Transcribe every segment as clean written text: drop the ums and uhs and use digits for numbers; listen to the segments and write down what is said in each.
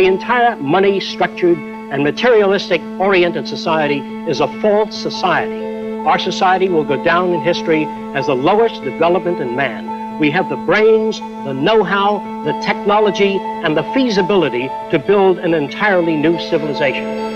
entire money-structured and materialistic-oriented society is a false society. Our society will go down in history as the lowest development in man. We have the brains, the know-how, the technology, and the feasibility to build an entirely new civilization.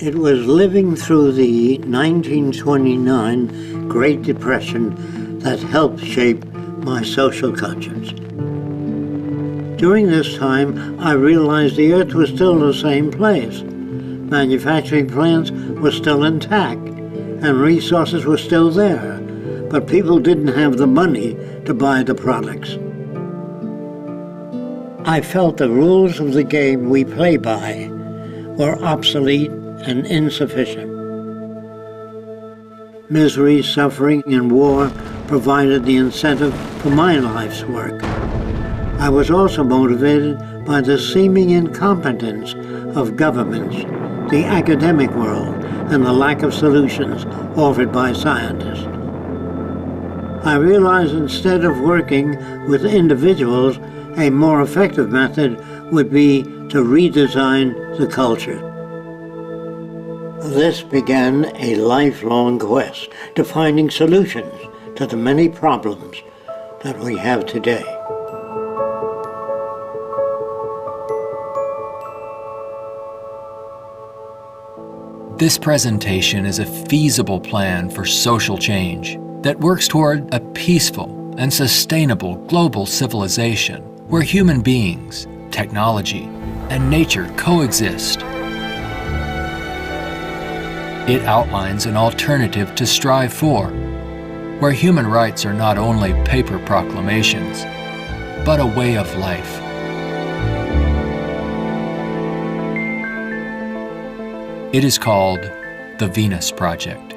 It was living through the 1929 Great Depression that helped shape my social conscience. During this time, I realized the earth was still the same place. Manufacturing plants were still intact, and resources were still there, but people didn't have the money to buy the products. I felt the rules of the game we play by were obsolete and insufficient. Misery, suffering, and war provided the incentive for my life's work. I was also motivated by the seeming incompetence of governments, the academic world, and the lack of solutions offered by scientists. I realized instead of working with individuals, a more effective method would be to redesign the culture. This began a lifelong quest to finding solutions to the many problems that we have today. This presentation is a feasible plan for social change that works toward a peaceful and sustainable global civilization where human beings, technology, and nature coexist. It outlines an alternative to strive for, where human rights are not only paper proclamations, but a way of life. It is called the Venus Project.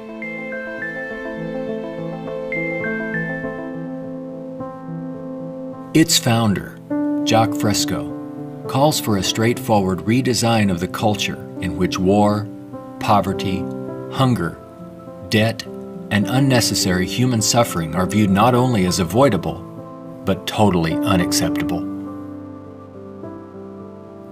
Its founder, Žak Freska, calls for a straightforward redesign of the culture in which war, poverty, hunger, debt, and unnecessary human suffering are viewed not only as avoidable, but totally unacceptable.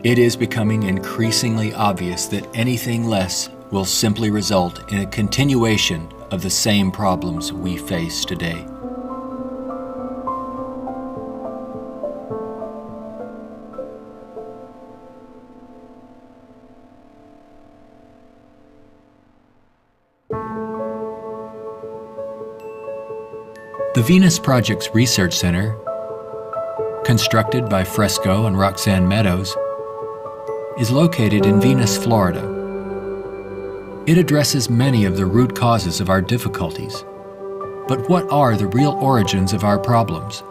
It is becoming increasingly obvious that anything less will simply result in a continuation of the same problems we face today. The Venus Project's Research Center, constructed by Fresco and Roxanne Meadows, is located in Venus, Florida. It addresses many of the root causes of our difficulties. But what are the real origins of our problems?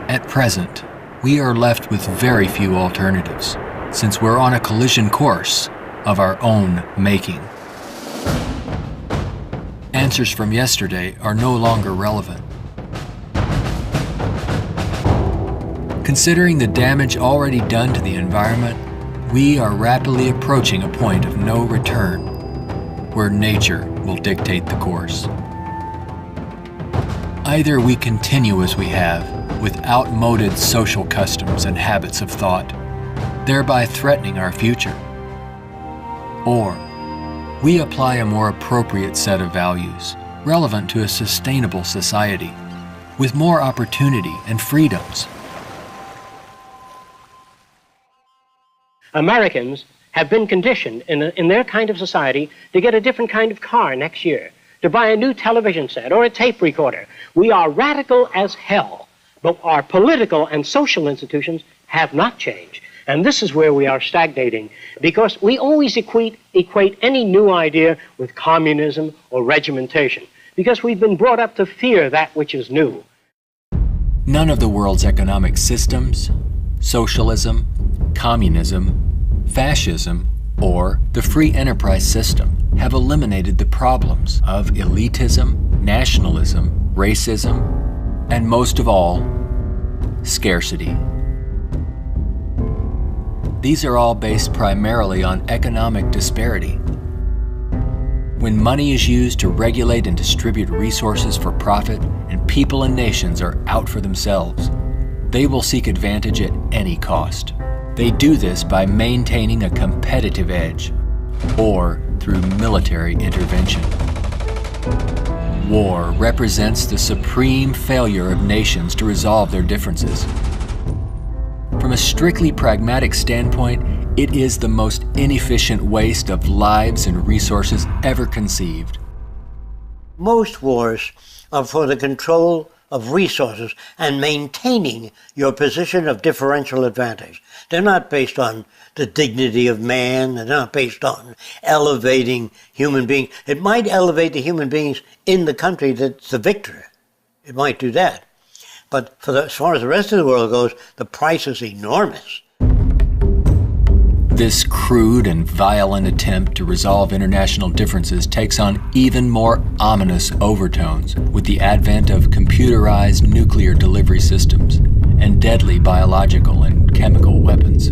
At present, we are left with very few alternatives, since we're on a collision course of our own making. Answers from yesterday are no longer relevant. Considering the damage already done to the environment, we are rapidly approaching a point of no return, where nature will dictate the course. Either we continue as we have, with outmoded social customs and habits of thought, thereby threatening our future. Or we apply a more appropriate set of values, relevant to a sustainable society, with more opportunity and freedoms. Americans have been conditioned in their kind of society to get a different kind of car next year, to buy a new television set or a tape recorder. We are radical as hell. But our political and social institutions have not changed. And this is where we are stagnating, because we always equate any new idea with communism or regimentation, because we've been brought up to fear that which is new. None of the world's economic systems, socialism, communism, fascism, or the free enterprise system have eliminated the problems of elitism, nationalism, racism, and most of all, scarcity. These are all based primarily on economic disparity. When money is used to regulate and distribute resources for profit, and people and nations are out for themselves, they will seek advantage at any cost. They do this by maintaining a competitive edge, or through military intervention. War represents the supreme failure of nations to resolve their differences. From a strictly pragmatic standpoint, it is the most inefficient waste of lives and resources ever conceived. Most wars are for the control of resources and maintaining your position of differential advantage. They're not based on the dignity of man. They're not based on elevating human beings. It might elevate the human beings in the country that's the victor. It might do that. But as far as the rest of the world goes, the price is enormous. This crude and violent attempt to resolve international differences takes on even more ominous overtones with the advent of computerized nuclear delivery systems and deadly biological and chemical weapons.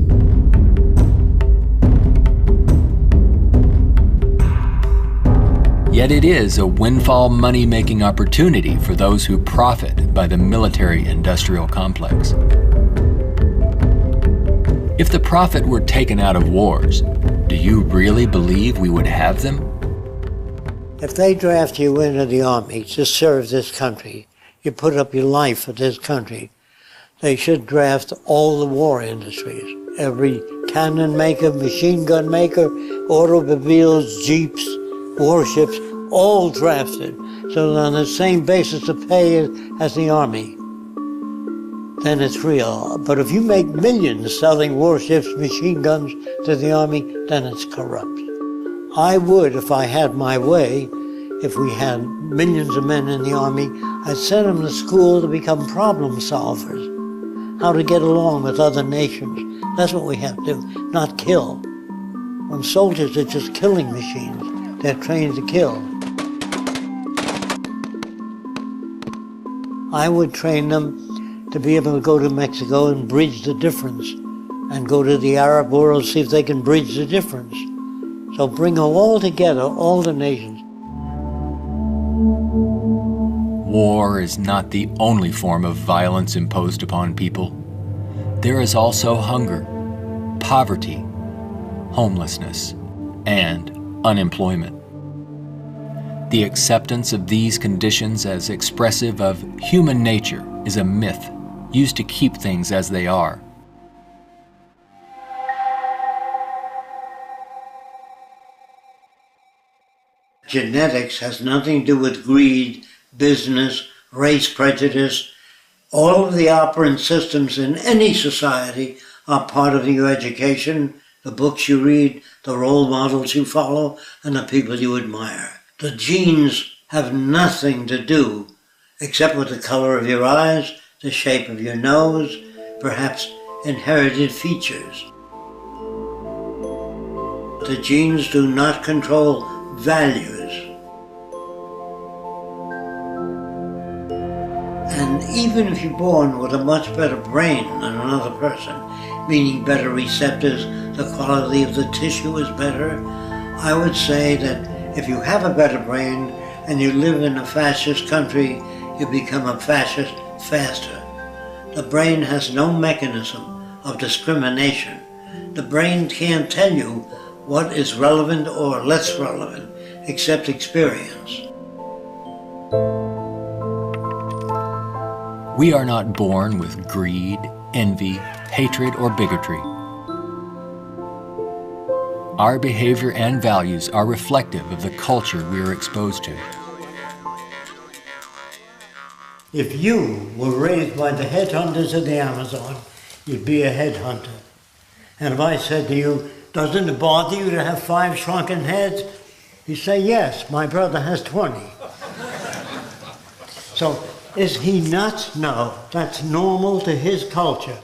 Yet it is a windfall money-making opportunity for those who profit by the military-industrial complex. If the profit were taken out of wars, do you really believe we would have them? If they draft you into the army to serve this country, you put up your life for this country, they should draft all the war industries. Every cannon maker, machine gun maker, automobiles, jeeps, warships, all drafted, so that on the same basis of pay as the army. Then it's real. But if you make millions selling warships, machine guns to the army, then it's corrupt. I would, if I had my way, if we had millions of men in the army, I'd send them to school to become problem solvers, how to get along with other nations. That's what we have to do, not kill. When soldiers are just killing machines, they're trained to kill. I would train them to be able to go to Mexico and bridge the difference, and go to the Arab world, see if they can bridge the difference. So bring them all together, all the nations. War is not the only form of violence imposed upon people. There is also hunger, poverty, homelessness, and unemployment. The acceptance of these conditions as expressive of human nature is a myth used to keep things as they are. Genetics has nothing to do with greed, business, race prejudice. All of the operant systems in any society are part of your education, the books you read, the role models you follow, and the people you admire. The genes have nothing to do except with the color of your eyes, the shape of your nose, perhaps inherited features. The genes do not control values. And even if you're born with a much better brain than another person, meaning better receptors, the quality of the tissue is better, I would say that if you have a better brain and you live in a fascist country, you become a fascist faster. The brain has no mechanism of discrimination. The brain can't tell you what is relevant or less relevant, except experience. We are not born with greed, envy, hatred, or bigotry. Our behavior and values are reflective of the culture we are exposed to. If you were raised by the headhunters of the Amazon, you'd be a headhunter. And if I said to you, doesn't it bother you to have 5 shrunken heads? You say, yes, my brother has 20. So, is he nuts? No, that's normal to his culture.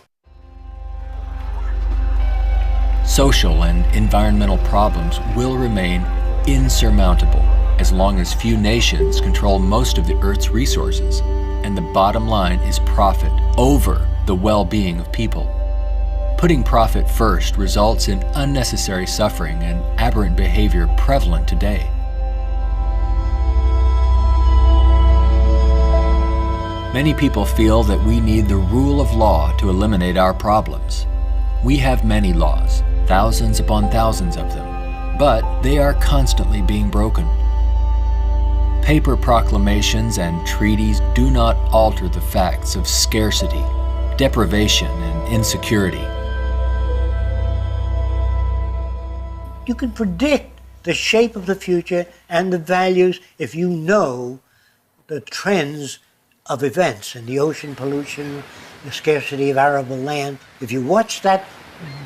social and environmental problems will remain insurmountable as long as few nations control most of the Earth's resources, and the bottom line is profit over the well-being of people. Putting profit first results in unnecessary suffering and aberrant behavior prevalent today. Many people feel that we need the rule of law to eliminate our problems. We have many laws, thousands upon thousands of them, but they are constantly being broken. Paper proclamations and treaties do not alter the facts of scarcity, deprivation, and insecurity. You can predict the shape of the future and the values if you know the trends of events in the ocean pollution, the scarcity of arable land. If you watch that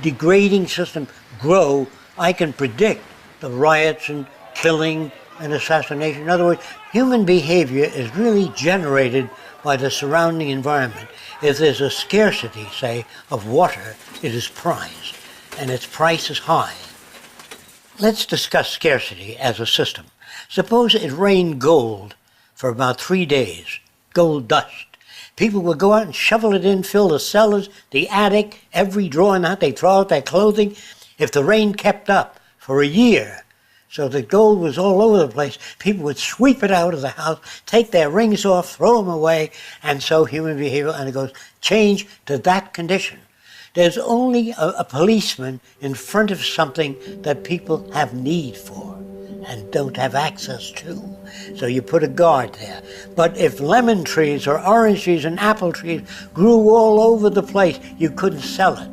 degrading system grow, I can predict the riots and killing and assassination. In other words, human behavior is really generated by the surrounding environment. If there's a scarcity, say, of water, it is prized, and its price is high. Let's discuss scarcity as a system. Suppose it rained gold for about 3 days, gold dust. People would go out and shovel it in, fill the cellars, the attic, every drawer in that. They throw out their clothing. If the rain kept up for a year, so the gold was all over the place, people would sweep it out of the house, take their rings off, throw them away, and so human behavior undergoes change to that condition. There's only a policeman in front of something that people have need for and don't have access to. So you put a guard there. But if lemon trees or orange trees and apple trees grew all over the place, you couldn't sell it.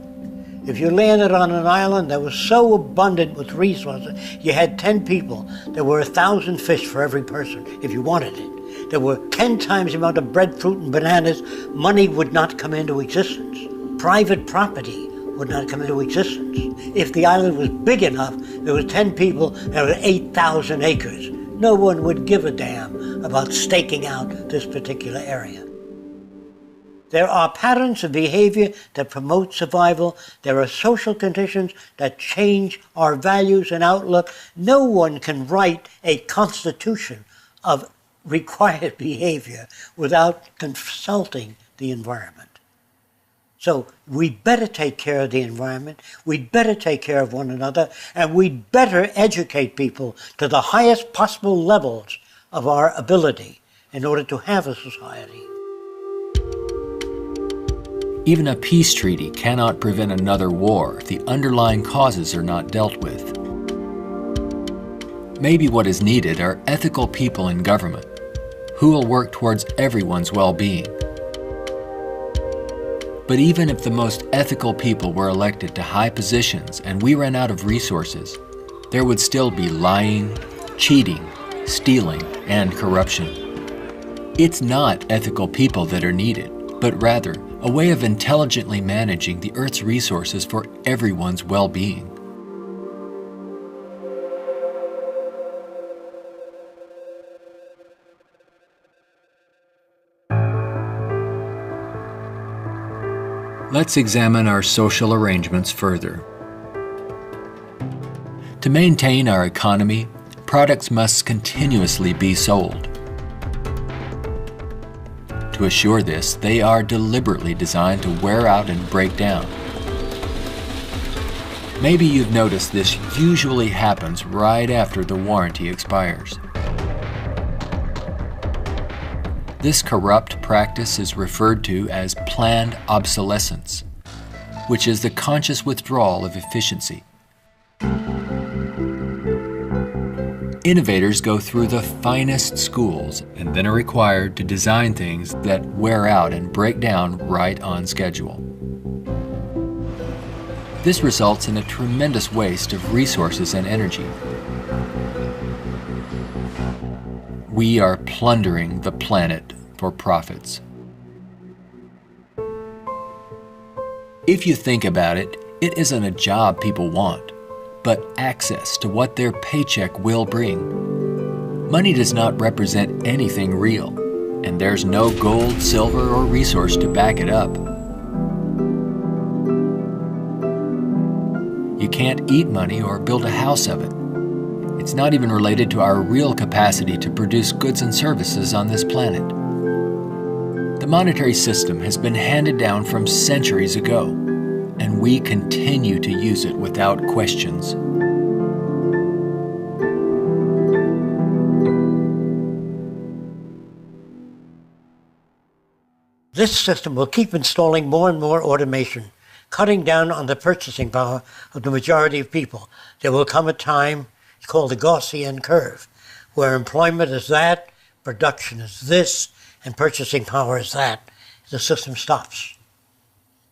If you landed on an island that was so abundant with resources, you had 10 people, there were 1,000 fish for every person if you wanted it. There were 10 times the amount of bread, fruit, and bananas. Money would not come into existence. Private property would not come into existence. If the island was big enough, there were 10 people, there were 8,000 acres. No one would give a damn about staking out this particular area. There are patterns of behavior that promote survival. There are social conditions that change our values and outlook. No one can write a constitution of required behavior without consulting the environment. So we'd better take care of the environment, we'd better take care of one another, and we'd better educate people to the highest possible levels of our ability in order to have a society. Even a peace treaty cannot prevent another war if the underlying causes are not dealt with. Maybe what is needed are ethical people in government who will work towards everyone's well-being. But even if the most ethical people were elected to high positions and we ran out of resources, there would still be lying, cheating, stealing, and corruption. It's not ethical people that are needed, but rather a way of intelligently managing the Earth's resources for everyone's well-being. Let's examine our social arrangements further. To maintain our economy, products must continuously be sold. To assure this, they are deliberately designed to wear out and break down. Maybe you've noticed this usually happens right after the warranty expires. This corrupt practice is referred to as planned obsolescence, which is the conscious withdrawal of efficiency. Innovators go through the finest schools and then are required to design things that wear out and break down right on schedule. This results in a tremendous waste of resources and energy. We are plundering the planet for profits. If you think about it, it isn't a job people want, but access to what their paycheck will bring. Money does not represent anything real, and there's no gold, silver, or resource to back it up. You can't eat money or build a house of it. It's not even related to our real capacity to produce goods and services on this planet. The monetary system has been handed down from centuries ago, and we continue to use it without questions. This system will keep installing more and more automation, cutting down on the purchasing power of the majority of people. There will come a time, it's called the Gaussian curve, where employment is that, production is this, and purchasing power is that. The system stops.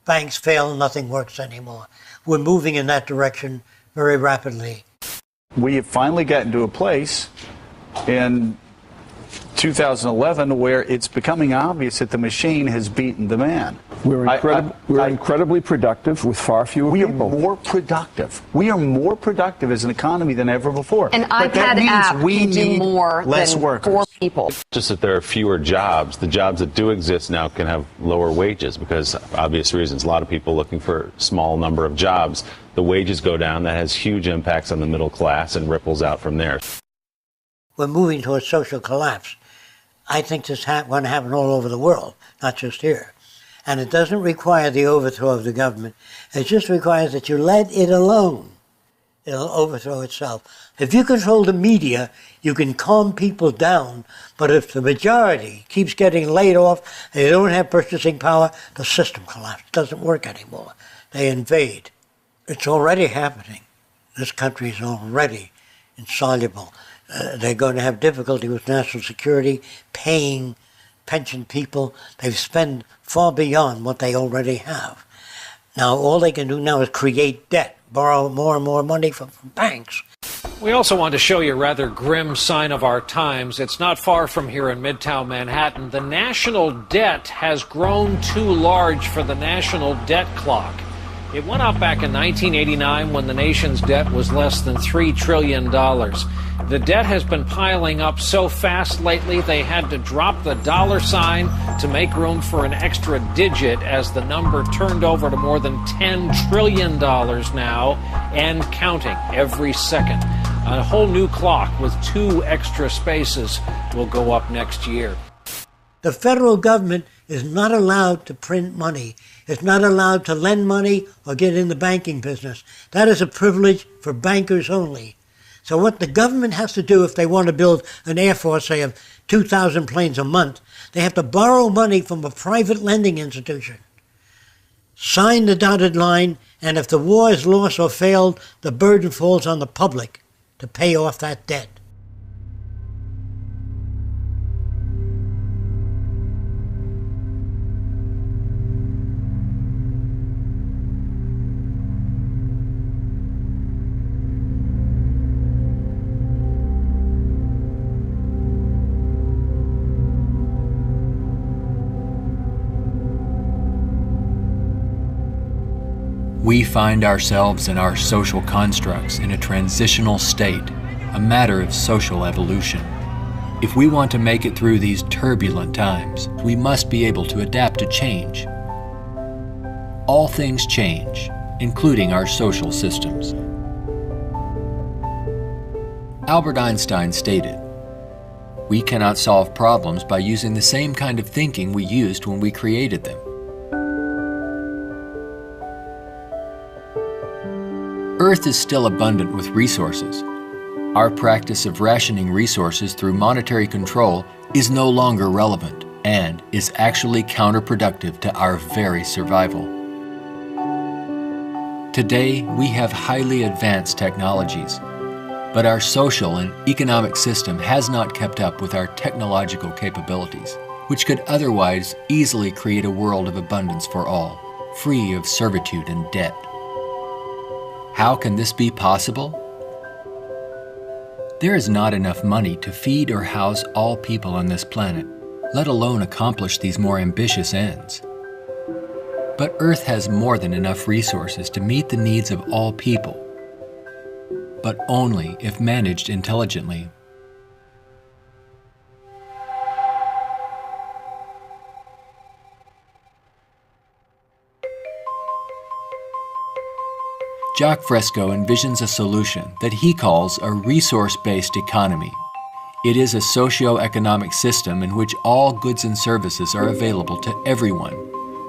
Banks fail, nothing works anymore. We're moving in that direction very rapidly. We have finally gotten to a place in 2011 where it's becoming obvious that the machine has beaten the man. We're incredibly productive with far fewer people. We are more productive. We are more productive as an economy than ever before. An iPad app can do more less than workers. 4 people. Just that there are fewer jobs. The jobs that do exist now can have lower wages because obvious reasons. A lot of people looking for a small number of jobs. The wages go down. That has huge impacts on the middle class and ripples out from there. We're moving towards social collapse. I think this is going to happen all over the world, not just here. And it doesn't require the overthrow of the government. It just requires that you let it alone. It'll overthrow itself. If you control the media, you can calm people down. But if the majority keeps getting laid off, they don't have purchasing power, the system collapses. It doesn't work anymore. They invade. It's already happening. This country is already insoluble. They're going to have difficulty with national security, paying pension people. They've spent far beyond what they already have. Now, all they can do now is create debt, borrow more and more money from banks. We also want to show you a rather grim sign of our times. It's not far from here in Midtown Manhattan. The national debt has grown too large for the national debt clock. It went up back in 1989 when the nation's debt was less than $3 trillion. The debt has been piling up so fast lately they had to drop the dollar sign to make room for an extra digit as the number turned over to more than $10 trillion now and counting every second. A whole new clock with 2 extra spaces will go up next year. The federal government is not allowed to print money. It's not allowed to lend money or get in the banking business. That is a privilege for bankers only. So what the government has to do if they want to build an air force, say, of 2,000 planes a month, they have to borrow money from a private lending institution, sign the dotted line, and if the war is lost or failed, the burden falls on the public to pay off that debt. We find ourselves and our social constructs in a transitional state, a matter of social evolution. If we want to make it through these turbulent times, we must be able to adapt to change. All things change, including our social systems. Albert Einstein stated, "We cannot solve problems by using the same kind of thinking we used when we created them." Earth is still abundant with resources. Our practice of rationing resources through monetary control is no longer relevant and is actually counterproductive to our very survival. Today, we have highly advanced technologies, but our social and economic system has not kept up with our technological capabilities, which could otherwise easily create a world of abundance for all, free of servitude and debt. How can this be possible? There is not enough money to feed or house all people on this planet, let alone accomplish these more ambitious ends. But Earth has more than enough resources to meet the needs of all people, but only if managed intelligently. Žak Freska envisions a solution that he calls a resource-based economy. It is a socio-economic system in which all goods and services are available to everyone,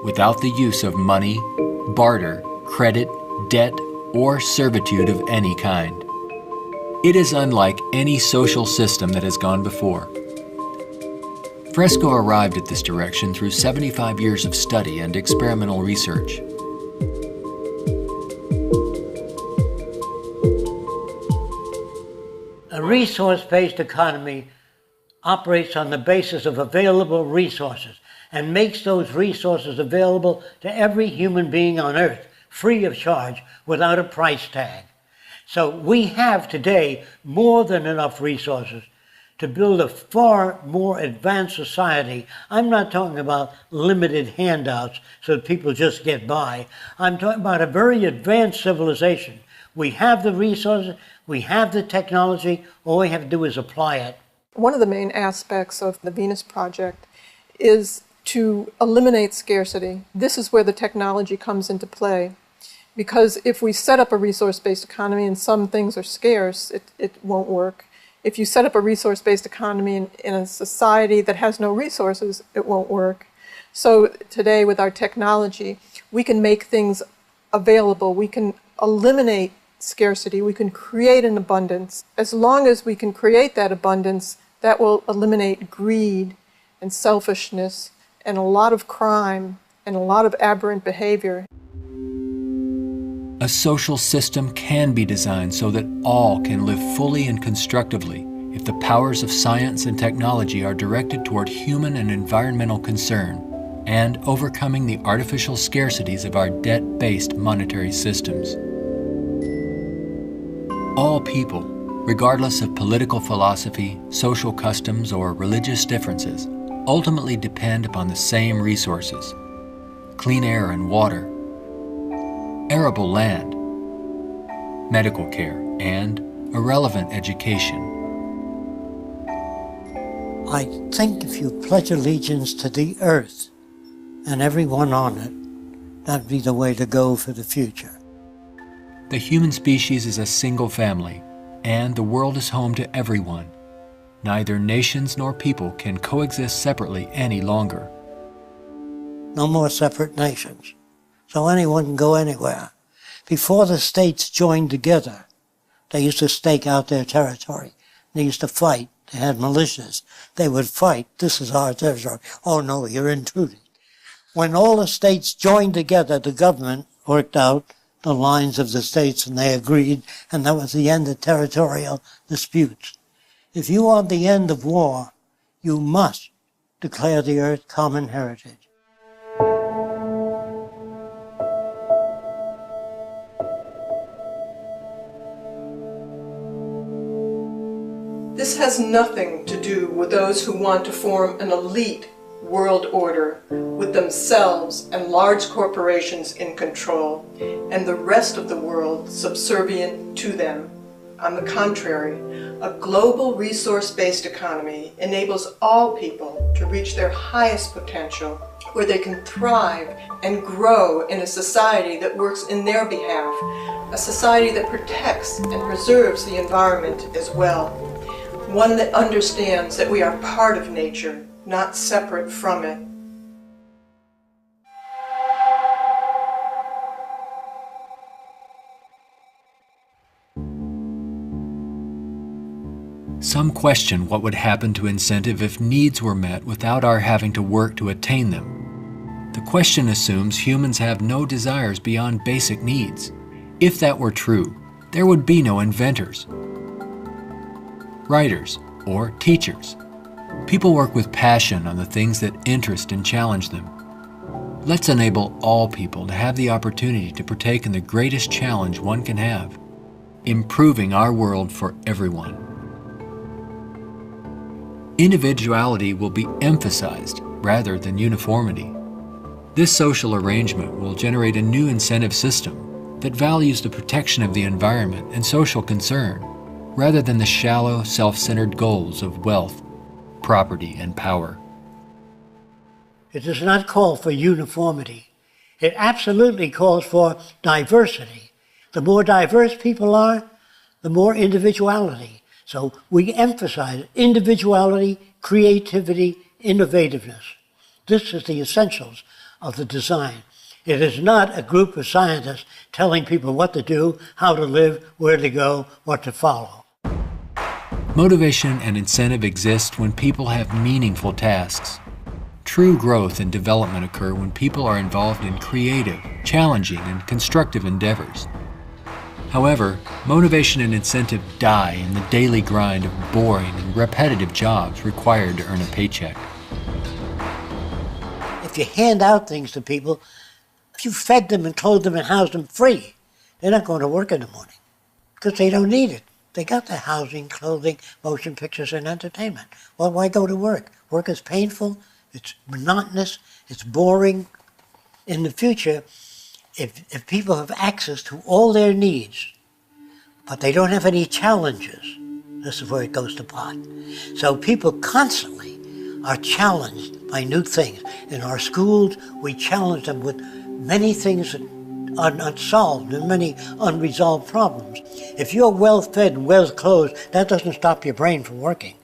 without the use of money, barter, credit, debt, or servitude of any kind. It is unlike any social system that has gone before. Freska arrived at this direction through 75 years of study and experimental research. A resource-based economy operates on the basis of available resources and makes those resources available to every human being on earth, free of charge, without a price tag. So we have today more than enough resources to build a far more advanced society. I'm not talking about limited handouts so that people just get by. I'm talking about a very advanced civilization. We have the resources, we have the technology, all we have to do is apply it. One of the main aspects of the Venus Project is to eliminate scarcity. This is where the technology comes into play. Because if we set up a resource-based economy and some things are scarce, it won't work. If you set up a resource-based economy in a society that has no resources, it won't work. So today with our technology, we can make things available. We can eliminate scarcity. We can create an abundance. As long as we can create that abundance, that will eliminate greed and selfishness and a lot of crime and a lot of aberrant behavior. A social system can be designed so that all can live fully and constructively if the powers of science and technology are directed toward human and environmental concern and overcoming the artificial scarcities of our debt-based monetary systems. All people, regardless of political philosophy, social customs, or religious differences, ultimately depend upon the same resources: clean air and water, arable land, medical care, and a relevant education. I think if you pledge allegiance to the earth and everyone on it, that'd be the way to go for the future. The human species is a single family, and the world is home to everyone. Neither nations nor people can coexist separately any longer. No more separate nations. So anyone can go anywhere. Before the states joined together, they used to stake out their territory. They used to fight. They had militias. They would fight. This is our territory. Oh no, you're intruding. When all the states joined together, the government worked out the lines of the states and they agreed, and that was the end of territorial disputes. If you want the end of war, you must declare the earth common heritage. This has nothing to do with those who want to form an elite world order with themselves and large corporations in control and the rest of the world subservient to them. On the contrary, a global resource-based economy enables all people to reach their highest potential, where they can thrive and grow in a society that works in their behalf, a society that protects and preserves the environment as well, one that understands that we are part of nature, not separate from it. Some question what would happen to incentive if needs were met without our having to work to attain them. The question assumes humans have no desires beyond basic needs. If that were true, there would be no inventors, writers, or teachers. People work with passion on the things that interest and challenge them. Let's enable all people to have the opportunity to partake in the greatest challenge one can have, improving our world for everyone. Individuality will be emphasized rather than uniformity. This social arrangement will generate a new incentive system that values the protection of the environment and social concern, rather than the shallow, self-centered goals of wealth, property, and power. It does not call for uniformity. It absolutely calls for diversity. The more diverse people are, the more individuality. So we emphasize individuality, creativity, innovativeness. This is the essentials of the design. It is not a group of scientists telling people what to do, how to live, where to go, what to follow. Motivation and incentive exist when people have meaningful tasks. True growth and development occur when people are involved in creative, challenging, and constructive endeavors. However, motivation and incentive die in the daily grind of boring and repetitive jobs required to earn a paycheck. If you hand out things to people, if you fed them and clothed them and housed them free, they're not going to work in the morning because they don't need it. They got the housing, clothing, motion pictures, and entertainment. Well, why go to work? Work is painful, it's monotonous, it's boring. In the future, if people have access to all their needs, but they don't have any challenges, this is where it goes to pot. So people constantly are challenged by new things. In our schools, we challenge them with many things that are unsolved and many unresolved problems. If you're well-fed and well-clothed, that doesn't stop your brain from working.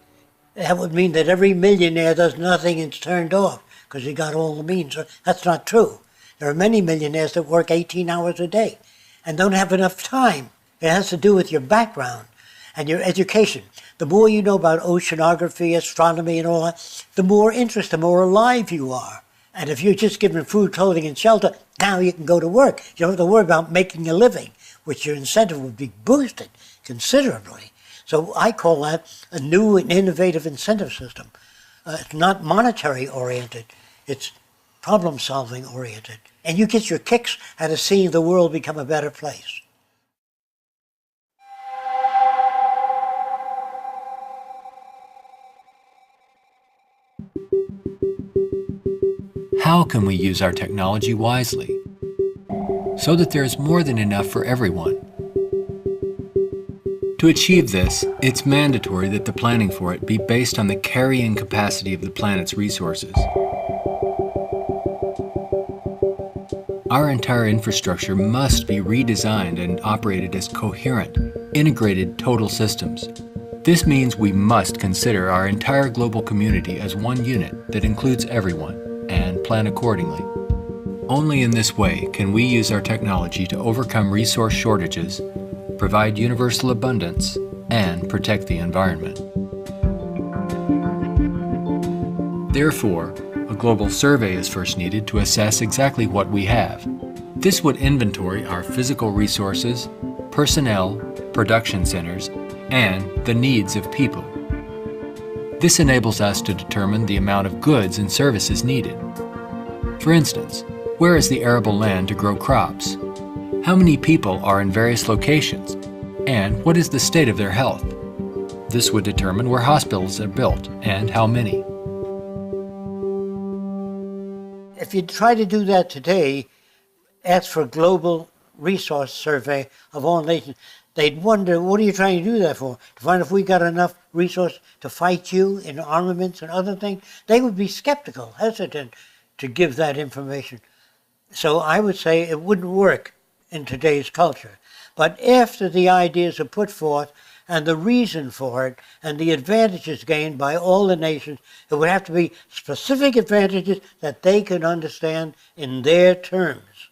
That would mean that every millionaire does nothing and is turned off because he got all the means. That's not true. There are many millionaires that work 18 hours a day and don't have enough time. It has to do with your background and your education. The more you know about oceanography, astronomy, and all that, the more interest, the more alive you are. And if you're just given food, clothing, and shelter, now you can go to work. You don't have to worry about making a living, which your incentive would be boosted considerably. So I call that a new and innovative incentive system. It's not monetary oriented, it's problem solving oriented. And you get your kicks out of seeing the world become a better place. How can we use our technology wisely so that there is more than enough for everyone? To achieve this, it's mandatory that the planning for it be based on the carrying capacity of the planet's resources. Our entire infrastructure must be redesigned and operated as coherent, integrated total systems. This means we must consider our entire global community as one unit that includes everyone, and plan accordingly. Only in this way can we use our technology to overcome resource shortages, provide universal abundance, and protect the environment. Therefore, a global survey is first needed to assess exactly what we have. This would inventory our physical resources, personnel, production centers, and the needs of people. This enables us to determine the amount of goods and services needed. For instance, where is the arable land to grow crops? How many people are in various locations? And what is the state of their health? This would determine where hospitals are built and how many. If you try to do that today, ask for a global resource survey of all nations, they'd wonder, what are you trying to do that for? To find if we got enough resource to fight you in armaments and other things? They would be skeptical, hesitant to give that information. So I would say it wouldn't work in today's culture. But after the ideas are put forth and the reason for it and the advantages gained by all the nations, it would have to be specific advantages that they can understand in their terms.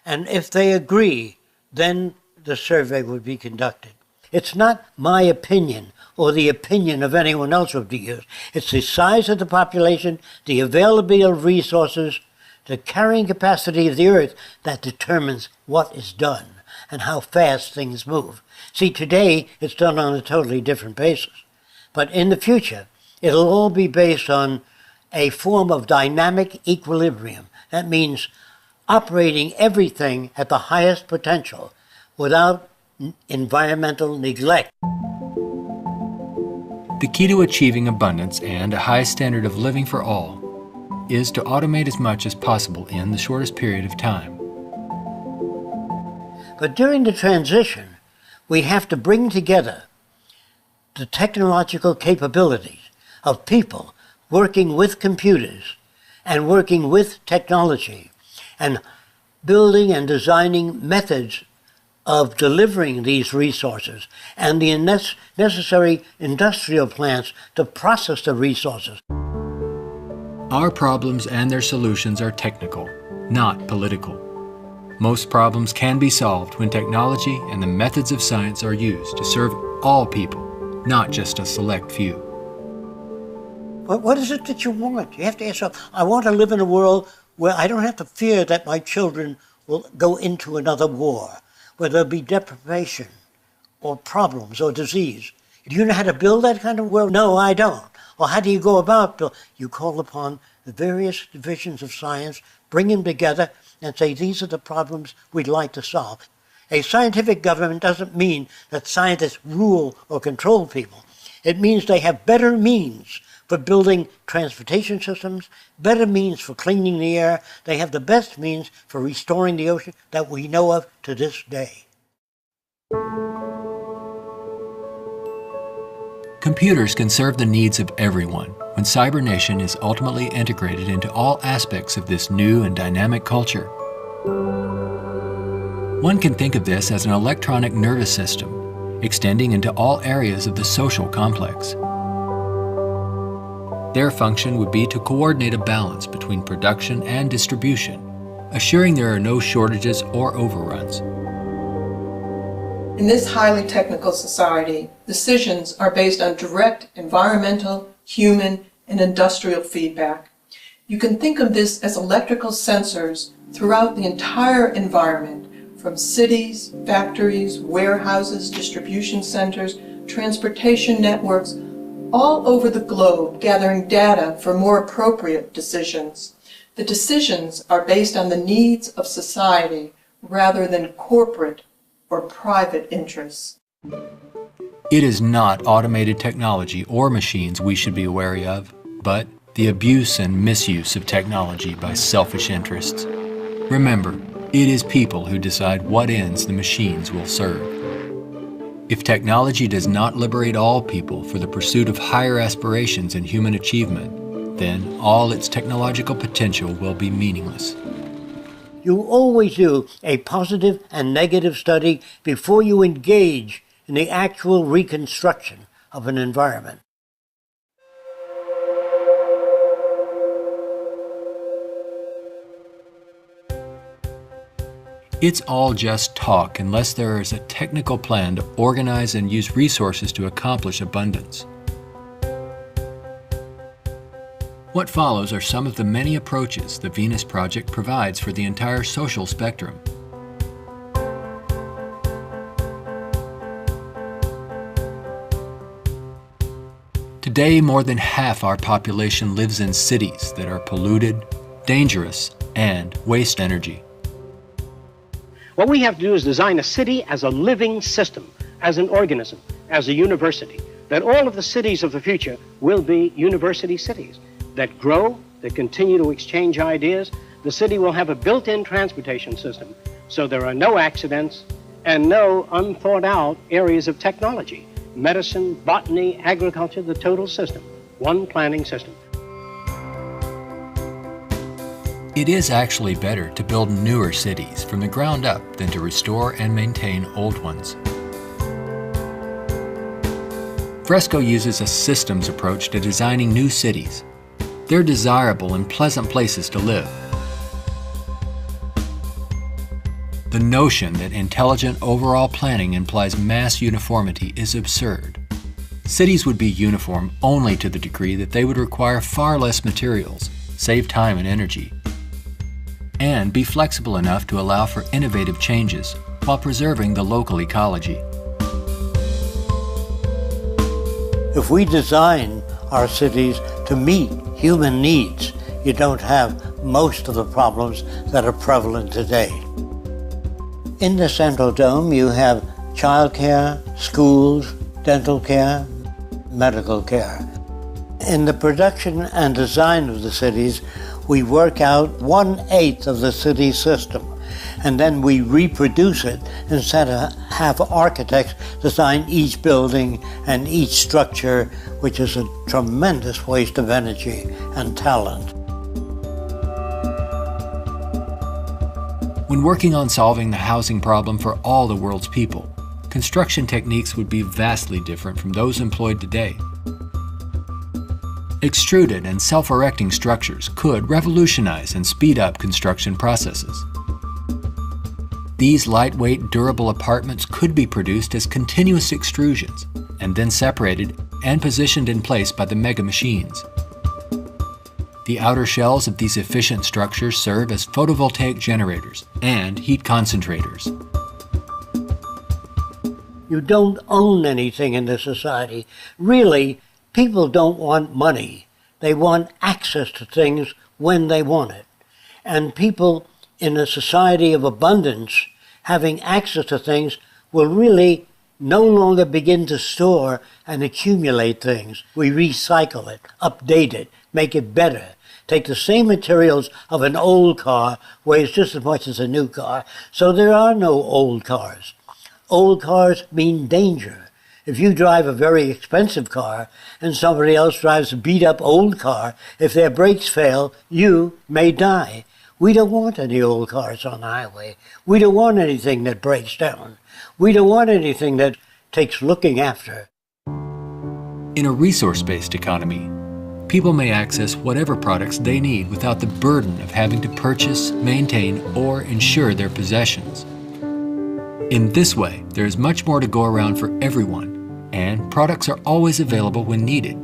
And if they agree, then the survey would be conducted. It's not my opinion or the opinion of anyone else would be used. It's the size of the population, the availability of resources, the carrying capacity of the earth that determines what is done and how fast things move. See, today it's done on a totally different basis. But in the future, it'll all be based on a form of dynamic equilibrium. That means operating everything at the highest potential without environmental neglect. The key to achieving abundance and a high standard of living for all is to automate as much as possible in the shortest period of time. But during the transition, we have to bring together the technological capabilities of people working with computers and working with technology and building and designing methods of delivering these resources and the necessary industrial plants to process the resources. Our problems and their solutions are technical, not political. Most problems can be solved when technology and the methods of science are used to serve all people, not just a select few. What is it that you want? You have to ask yourself, I want to live in a world where I don't have to fear that my children will go into another war, where there'll be deprivation or problems or disease. Do you know how to build that kind of world? No, I don't. Well, how do you go about building? You call upon the various divisions of science, bring them together, and say, these are the problems we'd like to solve. A scientific government doesn't mean that scientists rule or control people. It means they have better means for building transportation systems, better means for cleaning the air. They have the best means for restoring the ocean that we know of to this day. Computers can serve the needs of everyone when Cybernation is ultimately integrated into all aspects of this new and dynamic culture. One can think of this as an electronic nervous system, extending into all areas of the social complex. Their function would be to coordinate a balance between production and distribution, assuring there are no shortages or overruns. In this highly technical society, decisions are based on direct environmental, human, and industrial feedback. You can think of this as electrical sensors throughout the entire environment, from cities, factories, warehouses, distribution centers, transportation networks, all over the globe, gathering data for more appropriate decisions. The decisions are based on the needs of society rather than corporate or private interests. It is not automated technology or machines we should be wary of, but the abuse and misuse of technology by selfish interests. Remember, it is people who decide what ends the machines will serve. If technology does not liberate all people for the pursuit of higher aspirations and human achievement, then all its technological potential will be meaningless. You always do a positive and negative study before you engage in the actual reconstruction of an environment. It's all just talk unless there is a technical plan to organize and use resources to accomplish abundance. What follows are some of the many approaches the Venus Project provides for the entire social spectrum. Today, more than half our population lives in cities that are polluted, dangerous, and waste energy. What we have to do is design a city as a living system, as an organism, as a university, that all of the cities of the future will be university cities that grow, that continue to exchange ideas. The city will have a built-in transportation system, so there are no accidents and no unthought out areas of technology. Medicine, botany, agriculture, the total system, one planning system. It is actually better to build newer cities from the ground up than to restore and maintain old ones. Freska uses a systems approach to designing new cities. They're desirable and pleasant places to live. The notion that intelligent overall planning implies mass uniformity is absurd. Cities would be uniform only to the degree that they would require far less materials, save time and energy, and be flexible enough to allow for innovative changes while preserving the local ecology. If we design our cities to meet human needs, you don't have most of the problems that are prevalent today. In the Central Dome, you have childcare, schools, dental care, medical care. In the production and design of the cities, we work out 1/8 of the city system, and then we reproduce it instead of have architects design each building and each structure, which is a tremendous waste of energy and talent. When working on solving the housing problem for all the world's people, construction techniques would be vastly different from those employed today. Extruded and self-erecting structures could revolutionize and speed up construction processes. These lightweight, durable apartments could be produced as continuous extrusions and then separated and positioned in place by the mega machines. The outer shells of these efficient structures serve as photovoltaic generators and heat concentrators. You don't own anything in this society. Really, people don't want money. They want access to things when they want it. And people in a society of abundance, having access to things, will really no longer begin to store and accumulate things. We recycle it, update it, make it better. Take the same materials of an old car, weighs just as much as a new car, so there are no old cars. Old cars mean danger. If you drive a very expensive car and somebody else drives a beat-up old car, if their brakes fail, you may die. We don't want any old cars on the highway. We don't want anything that breaks down. We don't want anything that takes looking after. In a resource-based economy, people may access whatever products they need without the burden of having to purchase, maintain, or insure their possessions. In this way, there is much more to go around for everyone, and products are always available when needed.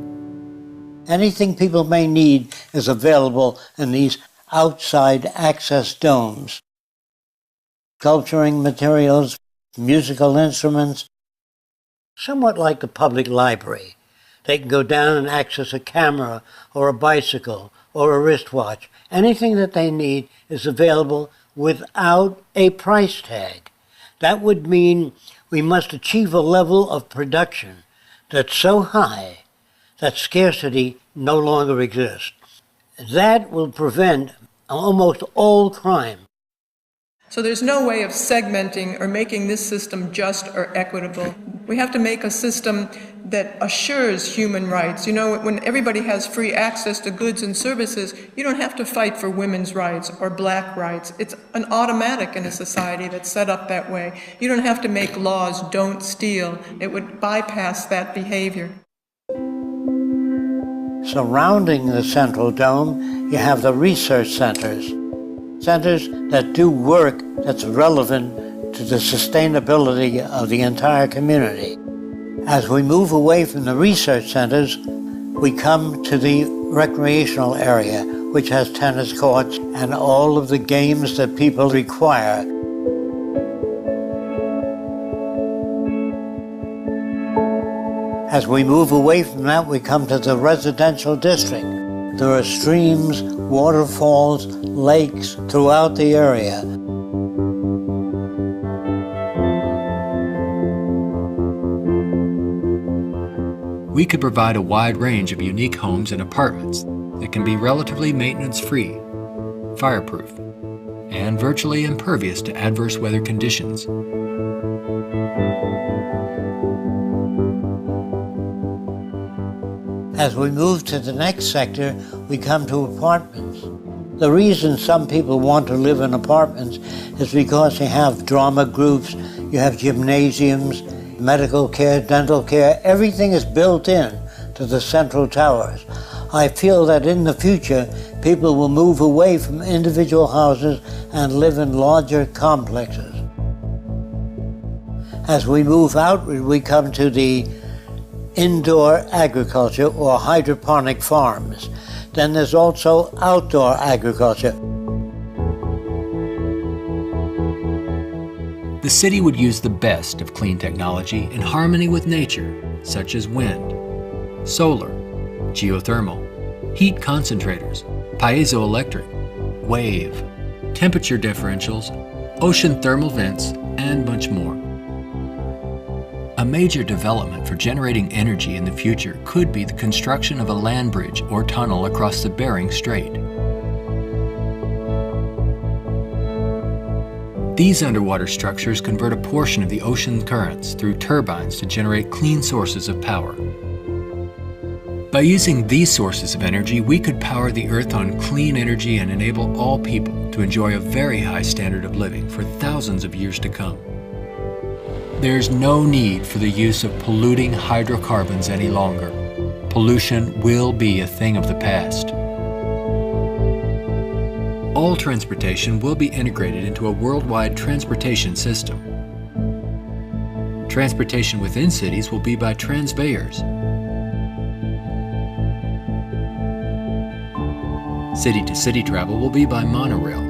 Anything people may need is available in these outside access domes. Sculpturing materials, musical instruments, somewhat like the public library. They can go down and access a camera or a bicycle or a wristwatch. Anything that they need is available without a price tag. That would mean we must achieve a level of production that's so high that scarcity no longer exists. That will prevent almost all crime. So there's no way of segmenting or making this system just or equitable. We have to make a system that assures human rights. You know, when everybody has free access to goods and services, you don't have to fight for women's rights or black rights. It's an automatic in a society that's set up that way. You don't have to make laws, don't steal. It would bypass that behavior. Surrounding the central dome, you have the research centers. Centers that do work that's relevant to the sustainability of the entire community. As we move away from the research centers, we come to the recreational area, which has tennis courts and all of the games that people require. As we move away from that, we come to the residential district. There are streams, waterfalls, lakes throughout the area. We could provide a wide range of unique homes and apartments that can be relatively maintenance-free, fireproof, and virtually impervious to adverse weather conditions. As we move to the next sector, we come to apartments. The reason some people want to live in apartments is because you have drama groups, you have gymnasiums, medical care, dental care, everything is built in to the central towers. I feel that in the future, people will move away from individual houses and live in larger complexes. As we move outward, we come to the indoor agriculture or hydroponic farms. Then there's also outdoor agriculture. The city would use the best of clean technology in harmony with nature, such as wind, solar, geothermal, heat concentrators, piezoelectric, wave, temperature differentials, ocean thermal vents, and much more. A major development for generating energy in the future could be the construction of a land bridge or tunnel across the Bering Strait. These underwater structures convert a portion of the ocean currents through turbines to generate clean sources of power. By using these sources of energy, we could power the Earth on clean energy and enable all people to enjoy a very high standard of living for thousands of years to come. There's no need for the use of polluting hydrocarbons any longer. Pollution will be a thing of the past. All transportation will be integrated into a worldwide transportation system. Transportation within cities will be by transveyors. City-to-city travel will be by monorail.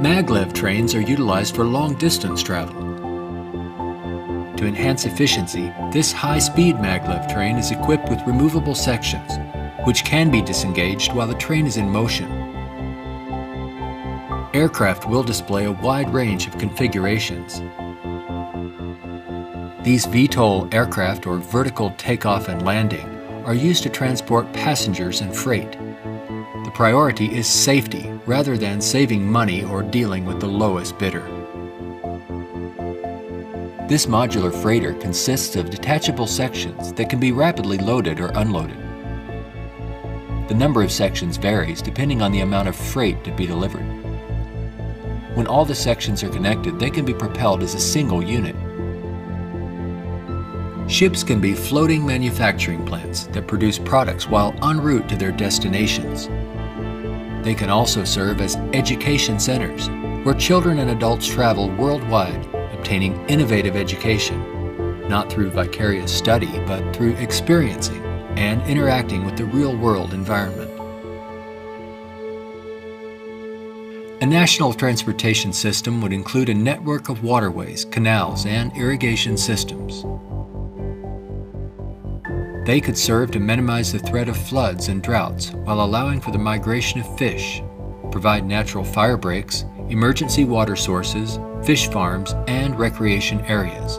Maglev trains are utilized for long-distance travel. To enhance efficiency, this high-speed maglev train is equipped with removable sections, which can be disengaged while the train is in motion. Aircraft will display a wide range of configurations. These VTOL aircraft, or vertical takeoff and landing, are used to transport passengers and freight. The priority is safety rather than saving money or dealing with the lowest bidder. This modular freighter consists of detachable sections that can be rapidly loaded or unloaded. The number of sections varies depending on the amount of freight to be delivered. When all the sections are connected, they can be propelled as a single unit. Ships can be floating manufacturing plants that produce products while en route to their destinations. They can also serve as education centers, where children and adults travel worldwide, obtaining innovative education, not through vicarious study, but through experiencing and interacting with the real-world environment. A national transportation system would include a network of waterways, canals, and irrigation systems. They could serve to minimize the threat of floods and droughts while allowing for the migration of fish, provide natural fire breaks, emergency water sources, fish farms, and recreation areas.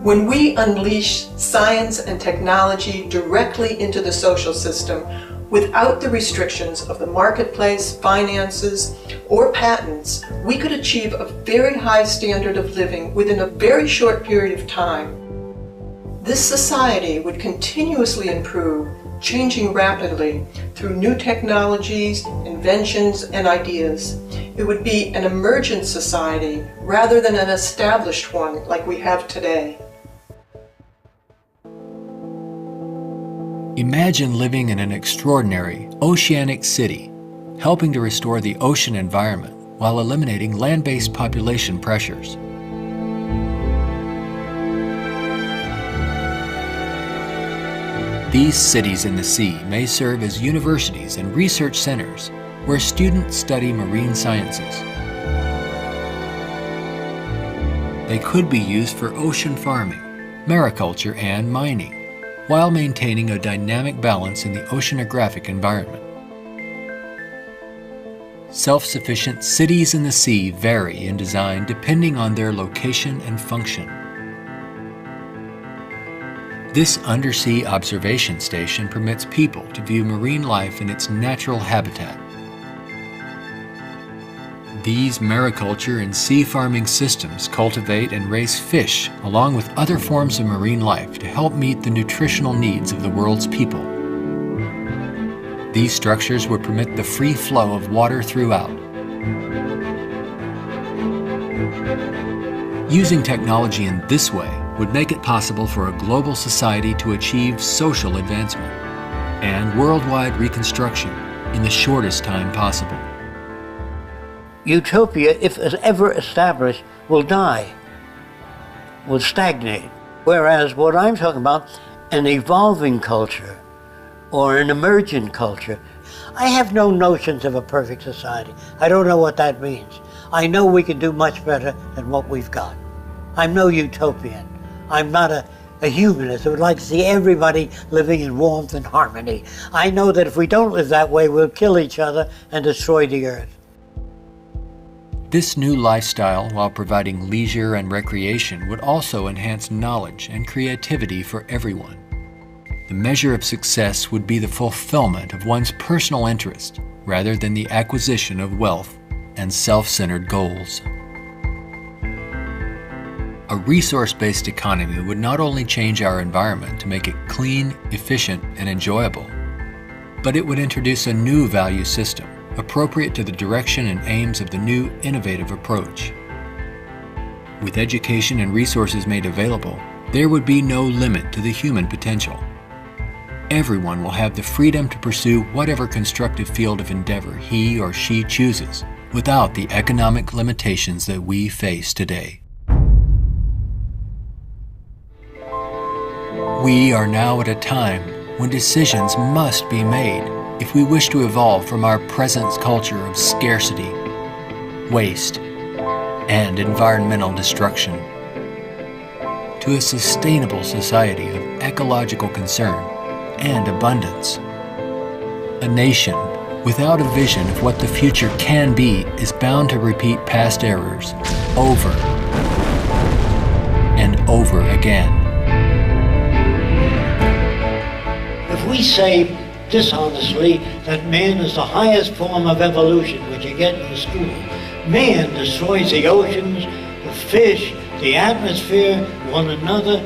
When we unleash science and technology directly into the social system without the restrictions of the marketplace, finances, or patents, we could achieve a very high standard of living within a very short period of time. This society would continuously improve, changing rapidly through new technologies, inventions, and ideas. It would be an emergent society rather than an established one like we have today. Imagine living in an extraordinary oceanic city, helping to restore the ocean environment while eliminating land-based population pressures. These cities in the sea may serve as universities and research centers where students study marine sciences. They could be used for ocean farming, mariculture, and mining, while maintaining a dynamic balance in the oceanographic environment. Self-sufficient cities in the sea vary in design depending on their location and function. This undersea observation station permits people to view marine life in its natural habitat. These mariculture and sea farming systems cultivate and raise fish along with other forms of marine life to help meet the nutritional needs of the world's people. These structures would permit the free flow of water throughout. Using technology in this way would make it possible for a global society to achieve social advancement and worldwide reconstruction in the shortest time possible. Utopia, if ever established, will die, will stagnate. Whereas what I'm talking about, an evolving culture or an emergent culture, I have no notions of a perfect society. I don't know what that means. I know we can do much better than what we've got. I'm no utopian. I'm not a humanist who would like to see everybody living in warmth and harmony. I know that if we don't live that way, we'll kill each other and destroy the earth. This new lifestyle, while providing leisure and recreation, would also enhance knowledge and creativity for everyone. The measure of success would be the fulfillment of one's personal interest, rather than the acquisition of wealth and self-centered goals. A resource-based economy would not only change our environment to make it clean, efficient, and enjoyable, but it would introduce a new value system appropriate to the direction and aims of the new innovative approach. With education and resources made available, there would be no limit to the human potential. Everyone will have the freedom to pursue whatever constructive field of endeavor he or she chooses, without the economic limitations that we face today. We are now at a time when decisions must be made if we wish to evolve from our present culture of scarcity, waste, and environmental destruction to a sustainable society of ecological concern and abundance. A nation without a vision of what the future can be is bound to repeat past errors over and over again. If we say dishonestly that man is the highest form of evolution, which you get in the school, man destroys the oceans, the fish, the atmosphere, one another,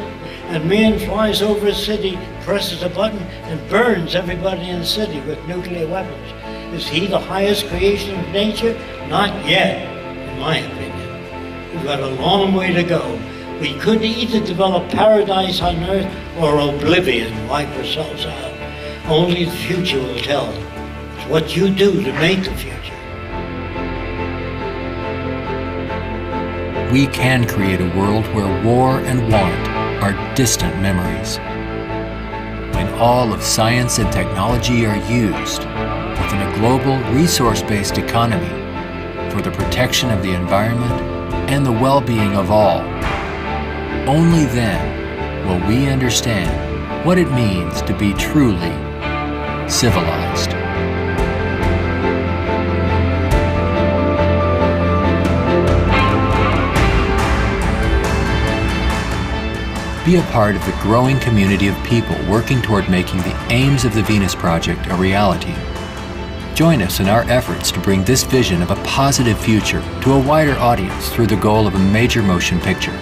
and man flies over a city, presses a button, and burns everybody in the city with nuclear weapons. Is he the highest creation of nature? Not yet, in my opinion. We've got a long way to go. We could either develop paradise on earth or oblivion, wipe ourselves out. Only the future will tell. It's what you do to make the future. We can create a world where war and want are distant memories. When all of science and technology are used within a global resource-based economy for the protection of the environment and the well-being of all, only then will we understand what it means to be truly civilized. Be a part of the growing community of people working toward making the aims of the Venus Project a reality. Join us in our efforts to bring this vision of a positive future to a wider audience through the goal of a major motion picture.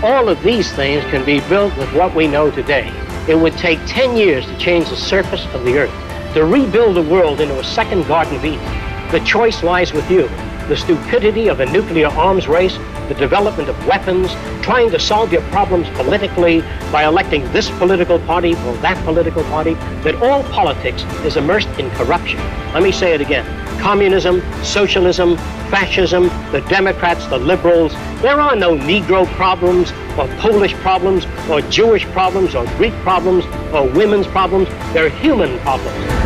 All of these things can be built with what we know today. It would take 10 years to change the surface of the earth, to rebuild the world into a second Garden of Eden. The choice lies with you. The stupidity of a nuclear arms race, the development of weapons, trying to solve your problems politically by electing this political party or that political party, that all politics is immersed in corruption. Let me say it again. Communism, socialism, fascism, the Democrats, the liberals, there are no Negro problems or Polish problems or Jewish problems or Greek problems or women's problems. They're human problems.